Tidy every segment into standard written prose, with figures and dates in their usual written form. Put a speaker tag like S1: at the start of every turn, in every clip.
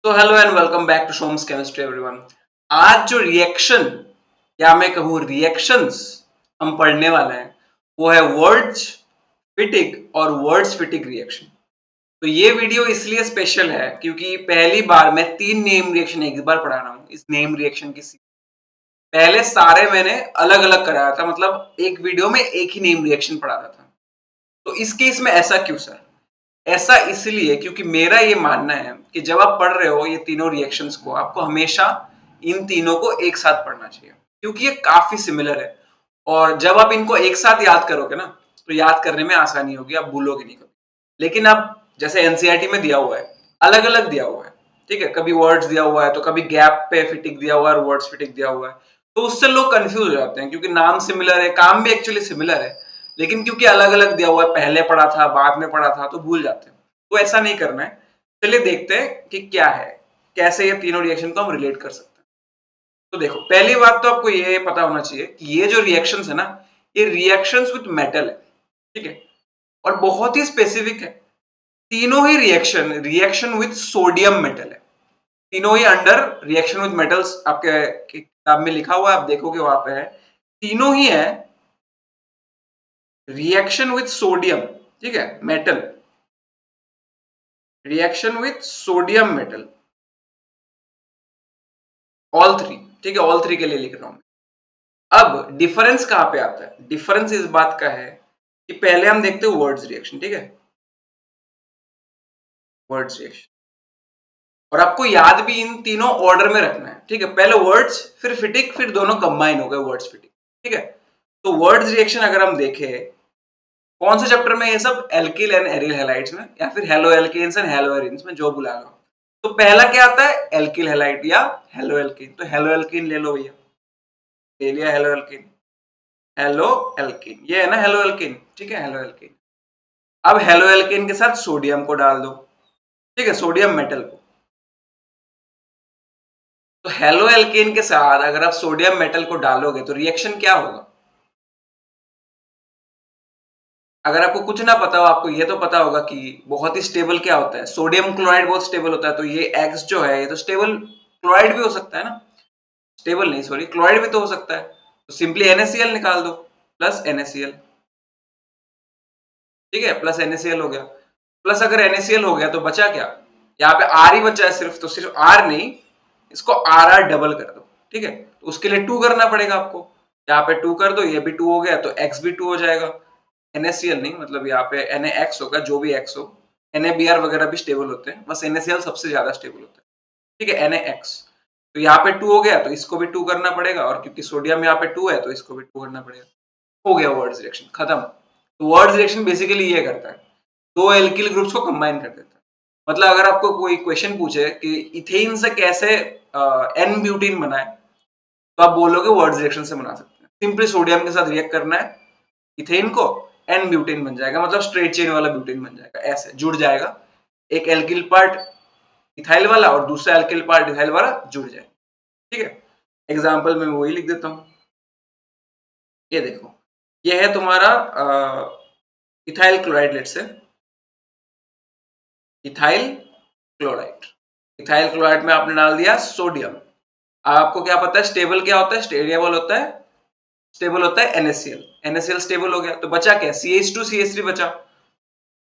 S1: तो hello and welcome back to शोम्स chemistry everyone. आज जो रिएक्शन या मैं कहूँ रिएक्शंस हम पढ़ने वाले हैं वो है वर्ड्स फिटिक और वर्ड्स फिटिक रिएक्शन। तो ये वीडियो इसलिए स्पेशल है क्योंकि पहली बार मैं 3 नेम रिएक्शन एक बार पढ़ा रहा हूँ इस नेम रिएक्शन की। पहले सारे मैंने अलग अलग कराया था, मतलब एक वीडियो में एक ही नेम रिएक्शन पढ़ा रहा था। तो इस केस में ऐसा क्यों सर? ऐसा इसलिए क्योंकि मेरा ये मानना है कि जब आप पढ़ रहे हो ये तीनों रिएक्शंस को, आपको हमेशा इन तीनों को एक साथ पढ़ना चाहिए क्योंकि ये काफी सिमिलर है। और जब आप इनको एक साथ याद करोगे ना तो याद करने में आसानी होगी, आप भूलोगे नहीं कभी। लेकिन अब जैसे एनसीईआरटी में दिया हुआ है, अलग अलग दिया हुआ है, ठीक है, कभी वर्ड्स दिया हुआ है तो कभी गैप पे फिटिक दिया हुआ है और वर्ड्स फिटिक दिया हुआ है। तो उससे लोग कंफ्यूज हो जाते हैं क्योंकि नाम सिमिलर है, काम भी एक्चुअली सिमिलर है, लेकिन क्योंकि अलग अलग दिया हुआ है, पहले पढ़ा था बाद में पढ़ा था, तो भूल जाते हैं। तो ऐसा नहीं करना है। चलिए देखते हैं कि क्या है, कैसे ये तीनों रिएक्शन को हम रिलेट कर सकते हैं। तो देखो, पहली बात तो आपको ये पता होना चाहिए कि ये जो रिएक्शंस है ना, ये रिएक्शंस विद मेटल है, ठीक है, और बहुत ही स्पेसिफिक है। तीनों ही reaction reaction with sodium metal है। तीनों ही अंडर रिएक्शन विद मेटल्स आपके किताब में लिखा हुआ है, आप देखोगे वहां पे है। तीनों ही है रिएक्शन विद सोडियम, ठीक है, metal, reaction with sodium metal, all three, ठीक है, ऑल थ्री के लिए लिख रहा हूं। अब डिफरेंस कहां पे आता है? डिफरेंस इस बात का है कि पहले हम देखते हैं वर्ड्स रिएक्शन, ठीक है, वर्ड्स रिएक्शन। और आपको याद भी इन तीनों ऑर्डर में रखना है, ठीक है, पहले वर्ड्स फिर फिटिक, फिर दोनों कंबाइन हो गए वर्ड्स फिटिक, ठीक है। तो वर्ड्स रिएक्शन अगर हम देखें, कौन से चैप्टर में ये सब? एल्किल एंड एरिल हैलाइड्स में, या फिर halo alkanes and halo arenes में, जो बुला लो। तो पहला क्या आता है? एल्किल हैलाइड या हेलो एल्कीन। तो हेलो एल्कीन ले लो भैया, ले लिया हेलो एल्कीन। हेलो एल्कीन, ये है ना हेलो एल्कीन, ठीक है, हेलो एल्कीन। अब हेलो एल्कीन के साथ सोडियम को डाल दो, ठीक है, सोडियम मेटल को। तो हेलो एल्केन के साथ अगर आप सोडियम मेटल को डालोगे तो रिएक्शन क्या होगा? अगर आपको कुछ ना पता हो, आपको ये तो पता होगा कि बहुत ही स्टेबल क्या होता है, सोडियम क्लोराइड बहुत स्टेबल होता है। तो ये X जो है ये तो स्टेबल क्लोराइड भी हो सकता है ना, स्टेबल नहीं, सॉरी, क्लोराइड भी तो हो सकता है। तो सिंपली NaCl निकाल दो, प्लस NaCl, ठीक है, प्लस NaCl हो गया। प्लस अगर NaCl हो गया तो बचा क्या? यहाँ पे R ही बचा है सिर्फ, तो सिर्फ R नहीं, इसको RR डबल कर दो, ठीक है। तो उसके लिए 2 करना पड़ेगा आपको, यहाँ पे 2 कर दो, ये भी 2 हो गया तो X भी 2 हो जाएगा। NaCl नहीं, मतलब यहाँ पे NaX होगा, जो भी X हो, NaBr वगैरह भी स्टेबल होते हैं, बस NaCl सबसे ज्यादा स्टेबल होता है, ठीक है, NaX। तो यहाँ पे 2 हो गया तो इसको भी 2 करना पड़ेगा, और क्योंकि सोडियम यहाँ पे 2 है तो इसको भी 2 करना पड़ेगा। हो गया वर्ड्स रिएक्शन खत्म। तो वर्ड्स रिएक्शन बेसिकली ये करता है, दो एल्किल ग्रुप्स को कंबाइन कर देता है। मतलब अगर आपको कोई क्वेश्चन पूछे कि इथेन से कैसे एन ब्यूटीन बनाए, तो आप बोलोगे वर्ड्स रिएक्शन से बना सकते हैं। सिंपली सोडियम के साथ रिएक्ट करना है, इथेन को, एन ब्यूटीन बन जाएगा, मतलब स्ट्रेट चेन वाला ब्यूटीन बन जाएगा, ऐसे जुड़ जाएगा। एक एल्किल पार्ट इथाइल वाला और दूसरा एल्किल पार्ट इथाइल वाला जुड़ जाएगा, ठीक है। एग्जाम्पल में वही लिख देता हूँ, ये देखो, ये है तुम्हारा इथाइल क्लोराइड, लेट से इथाइल क्लोराइड। इथाइल क्लोराइड में आपने डाल दिया सोडियम। आपको क्या पता है स्टेबल क्या होता है? स्टेबल होता है, स्टेबल होता है NaCl। NaCl स्टेबल हो गया तो बचा क्या? CH2CH3 बचा।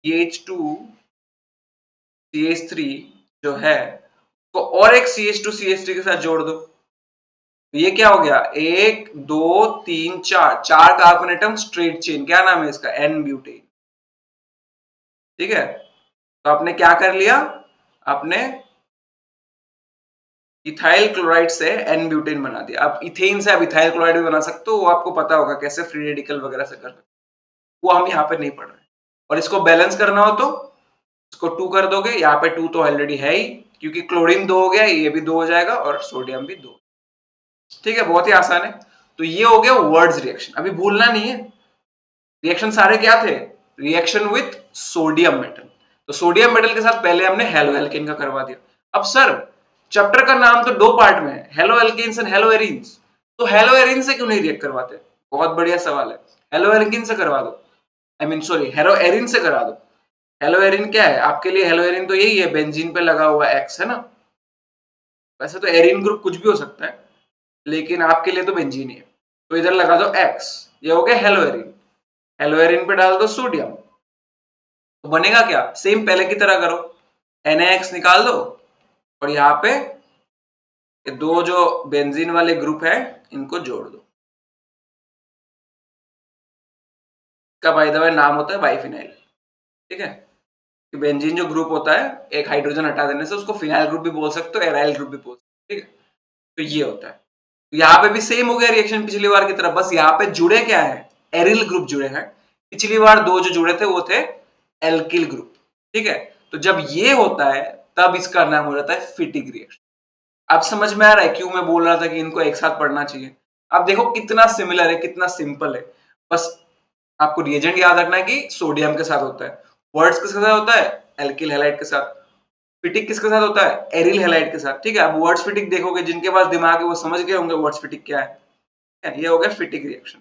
S1: CH2CH3 जो है तो और एक CH2CH3 के साथ जोड़ दो, तो ये क्या हो गया? 1 2 3 4, 4 कार्बन एटम स्ट्रेट चेन। क्या नाम है इसका? N ब्यूटेन, ठीक है। तो आपने क्या कर लिया? आपने इथाइल क्लोराइड से एन ब्यूटेन बना दिया। अब इथेन से आप इथाइल क्लोराइड भी बना सकते हो, वो आपको पता होगा कैसे, फ्री रेडिकल वगैरह से कर सकते हो, वो हम यहाँ पे नहीं पढ़ रहे। और इसको बैलेंस करना हो तो इसको 2 कर दोगे, यहाँ पे 2 तो ऑलरेडी है ही, क्योंकि क्लोरीन 2 हो गया, ये भी 2 हो जाएगा, और सोडियम भी 2, ठीक है, बहुत ही आसान है। तो ये हो गया वर्ड्स रिएक्शन। अभी भूलना नहीं है, रिएक्शन सारे क्या थे? Reaction with sodium metal. तो सोडियम मेटल के साथ पहले हमने हेलो एल्केन का करवा दिया। अब सर, चैप्टर का नाम तो 2 पार्ट में है, halo alkanes and halo arenes, तो हेलो एरीन से क्यों नहीं रिएक्ट करवाते? बहुत बढ़िया सवाल है। हेलो एल्केन से करवा दो, I mean sorry, hello arene से करा दो। हेलो एरीन क्या है आपके लिए? हेलो एरीन तो यही है, बेंजीन पे लगा हुआ एक्स, है ना, वैसे तो एरिन ग्रुप कुछ भी हो सकता है, लेकिन आपके लिए तो बेंजीन ही है। तो इधर लगा दो X, ये हो गया हेलोएरिन। हेलोएरिन पे डाल दो सोडियम, तो बनेगा क्या? सेम पहले की तरह करो, NaX निकाल दो और यहाँ पे ये दो जो बेंजीन वाले ग्रुप है इनको जोड़ दो। इसका बाय द वे नाम होता है बाइफिनाइल। ठीक है, बेंजीन जो ग्रुप होता है, एक हाइड्रोजन हटा देने से उसको फिनाइल ग्रुप भी बोल सकते हो, एराइल ग्रुप भी बोल सकते हो। ठीक है, तो ये होता है। यहाँ पे भी सेम हो गया रिएक्शन पिछली बार की तरह, बस यहाँ पे जुड़े क्या है? एरिल ग्रुप जुड़े हैं। पिछली बार दो जो जुड़े थे वो थे एल्किल ग्रुप। ठीक है, तो जब ये होता है तब इसका नाम हो जाता है फिटिक रिएक्शन। अब समझ में आ रहा है क्यों मैं बोल रहा था कि इनको एक साथ पढ़ना चाहिए? अब देखो कितना सिमिलर है, कितना सिंपल है। बस आपको रिएजेंट याद रखना है कि सोडियम के साथ होता है, वर्ड्स किसके साथ होता है? एल्किल हैलाइड के साथ। फिटिक किसके साथ होता है? एरिल हैलाइड के साथ। ठीक है, अब वर्ड्स फिटिक देखोगे, जिनके पास दिमाग है वो समझ गए होंगे वर्ड्स फिटिक क्या है। ये हो गया फिटिक रिएक्शन।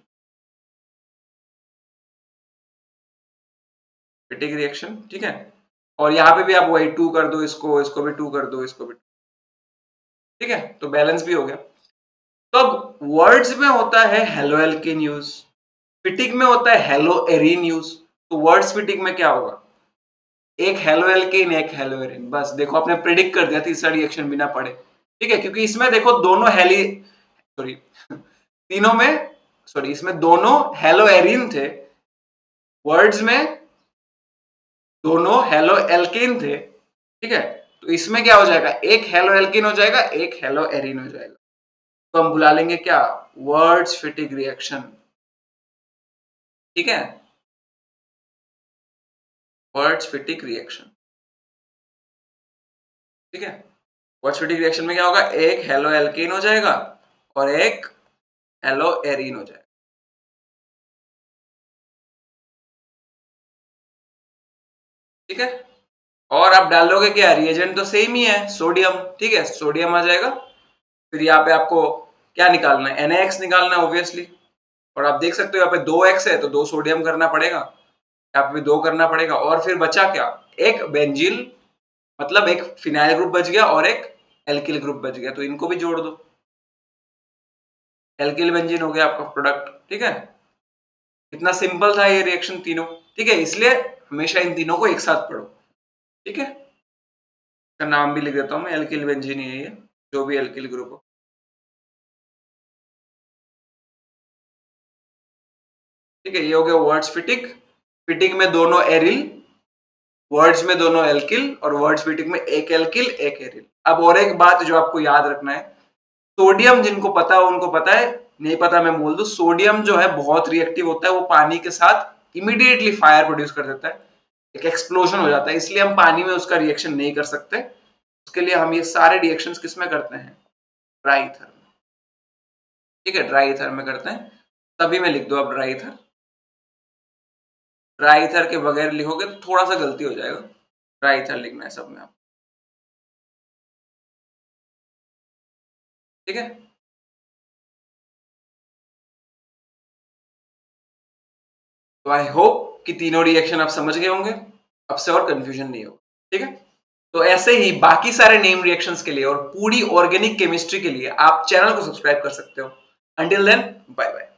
S1: फिटिक रिएक्शन, ठीक है। और यहाँ पे भी आप वही 2 कर दो, इसको भी 2 कर दो, इसको भी। ठीक है, तो बैलेंस भी हो गया। तो अब वर्ड्स में होता है हेलो एल्केन यूज, फिटिक में होता है हेलो एरीन यूज। तो वर्ड्स फिटिक में क्या होगा? एक हेलो एल्केन, एक हेलो एरीन। बस देखो आपने प्रिडिक्ट कर दिया तीसरा रिएक्शन बिना पढ़े। ठीक है, क्योंकि इसमें देखो दोनों हेली सॉरी तीनों में सॉरी इसमें दोनों हेलो एरीन थे, वर्ड्स में दोनों हेलो एल्केन थे। ठीक है, तो इसमें क्या हो जाएगा? एक हेलो एल्केन हो जाएगा, एक हेलो एरीन हो जाएगा। तो हम बुला लेंगे क्या? Words फिटिक reaction. ठीक है, वर्ड्स फिटिक रिएक्शन। ठीक है, वर्ड्स फिटिक रिएक्शन में क्या होगा? एक हेलो एल्केन हो जाएगा और एक हेलो एरीन हो जाएगा। ठीक है, और आप डालोगे क्या? रिएजेंट तो सेम ही है, सोडियम। ठीक है, सोडियम आ जाएगा। फिर यहाँ पे आपको क्या निकालना है? NaX निकालना है ऑब्वियसली। और आप देख सकते हो यहाँ पे 2X है तो 2 सोडियम करना पड़ेगा, यहाँ पे भी 2 करना पड़ेगा। और फिर बचा क्या? एक बेंजील, मतलब एक फिनाइल ग्रुप बच गया और एक एल्किल ग्रुप बच गया, तो इनको भी जोड़ दो। एल्किल बेंजीन हो गया आपका प्रोडक्ट। ठीक है, इतना सिंपल था ये रिएक्शन तीनों। ठीक है, इसलिए हमेशा इन तीनों को एक साथ पढ़ो। ठीक है, इसका नाम भी लिख देता हूँ मैं, एल्किल बेंजीन ही है ये, जो भी एल्किल ग्रुप हो। ठीक है, ये हो गया वर्ड्स फिटिक। फिटिक में दोनों एरिल, वर्ड्स में दोनों एल्किल, और वर्ड्स फिटिक में एक एल्किल एक एरिल। अब और एक बात जो आपको याद रखना है, सोडियम जिनको पता है उनको पता है, नहीं पता मैं बोल दूं, सोडियम जो है बहुत रिएक्टिव होता है, वो पानी के साथ इमीडिएटली फायर प्रोड्यूस कर देता है, एक एक्सप्लोजन हो जाता है। इसलिए हम पानी में उसका रिएक्शन नहीं कर सकते। उसके लिए हम ये सारे रिएक्शंस किस में करते हैं? ड्राई ईथर में। ठीक है, ड्राई ईथर में करते हैं। तभी में लिख दो अब ड्राई ईथर। ड्राई ईथर के बगैर लिखोगे तो थोड़ा सा गलती हो जाएगा, ड्राई ईथर लिखना है सब में आप। ठीक है, तो आई होप कि तीनों रिएक्शन आप समझ गए होंगे, अब से और कंफ्यूजन नहीं होगा। ठीक है, तो ऐसे ही बाकी सारे नेम रिएक्शंस के लिए और पूरी ऑर्गेनिक केमिस्ट्री के लिए आप चैनल को सब्सक्राइब कर सकते हो। Until then, bye bye.